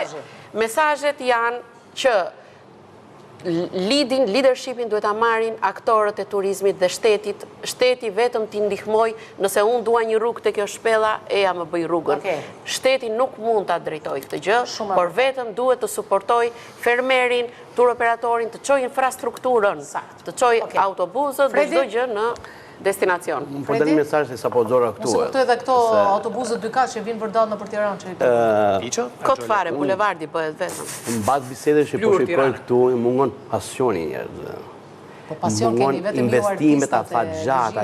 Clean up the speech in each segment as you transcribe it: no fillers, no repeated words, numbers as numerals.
mesazhi? Mesazhet janë që leadershipin duhet ta marrin aktorët e turizmit dhe shtetit. Shteti vetëm t'i ndihmoj nëse unë dua një rrugë te kjo shpella, eja më bëj rrugën. Shteti nuk mund ta drejtoj këtë gjë, por vetëm duhet të suportoj fermerin, turoperatorin, të çojë infrastrukturën, të çojë autobusët dhe çdo gjë në destinacion. Po dhe një mesazh se sapo zora këtu. Nëse kuptoj edhe këto autobusët 2 që vinë vërtet nëpër Tiranë. Kot fare, bulevardi bëhet vetëm. Mbas bisedës që po shikoj këtu, mungon pasioni njerëzve. Po pasion keni vetëm investimet afatgjata,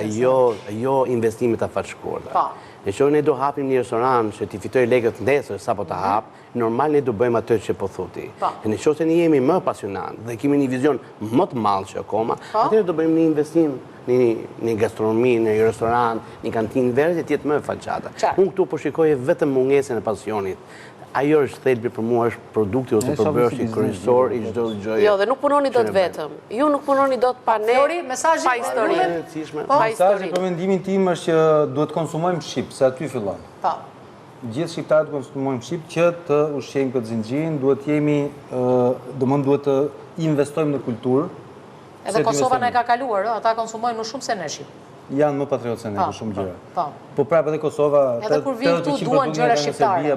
jo investimet afatshkurta. Nëse ne do hapim një restoran që ti fitoj lekët nesër sapo ta hap, normal ne do bëjmë atë që po thoti. Nëse ne jemi më pasionant dhe kemi një vizion më të madh që akoma, atëherë do bëjmë një investim në gastronomi, në një restoran, një kantinë verë që të jetë më e falçata. Unë këtu po shikoj vetëm mungesën e pasionit. Ajo është thelbi për mua, është produkti ose përbërësi kryesor i çdo gjëje. Jo, dhe nuk punoni dot vetëm. Ju nuk punoni dot pa ne, pa histori. Mesazhi për mendimin tim është që duhet konsumojmë shqip, se aty fillon. Gjithë shqiptarët konsumojmë shqip që të ushqejmë këtë zinxhirin, duhet jemi, duhet të investojmë në kulturë. Edhe Kosova na e ka kaluar, ata konsumojnë më shumë se ne shqip. Janë më patriotë se ne për shumë gjëra. Po prapë edhe Kosova, edhe kur vinë këtu duan gjëra shqiptare.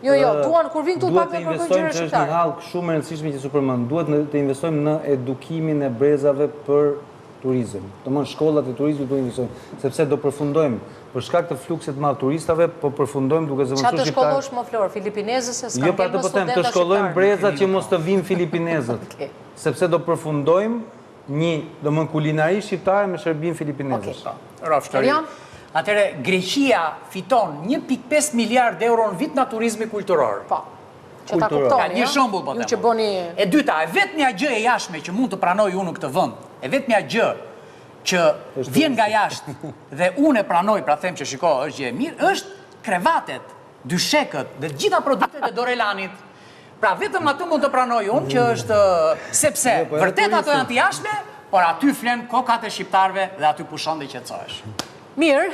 Jo, duan kur vinë këtu pak me kërkojnë gjëra shqiptare. Është një hallë shumë e rëndësishme që supermend. Duhet të investojmë në edukimin e brezave për turizëm. Domthonë shkollat e turizmit duhet investojmë, sepse do përfundojmë për shkak të fluksit të madh turistave, po përfundojmë duke zëvendësuar shqiptarë. Çfarë të shkollosh më Flor, filipinezës se s'ka më studenta shqiptare. Të shkollojmë brezat që mos të vinë filipinezët. Sepse do përfundojmë një kulinari shqiptare me shërbim filipinezësh. Atëre, Greqia fiton 1.5 miliard euro në vit nga turizmi kulturor. Që ta kuptoni, një shembull po them. E dyta, e vetmja gjë e jashtme që mund të pranoj unë në këtë vend, e vetmja gjë që vjen nga jashtë dhe unë e pranoj, pra them që shiko, është gjë e mirë, është krevatet, dyshekët dhe gjitha produktet e Dorelanit. Pra vetëm atë mund të pranoj unë që është sepse vërtet ato janë të jashtme, por aty flen kokat e shqiptarëve dhe aty pushon dhe qetësohesh. Mirë,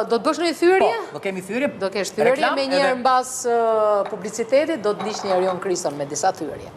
do të bësh një thyrje? Do kemi thyrje. Do kesh thyrje me njërë mbas publicitetit, do të ndish një Erion Krison me disa thyrje.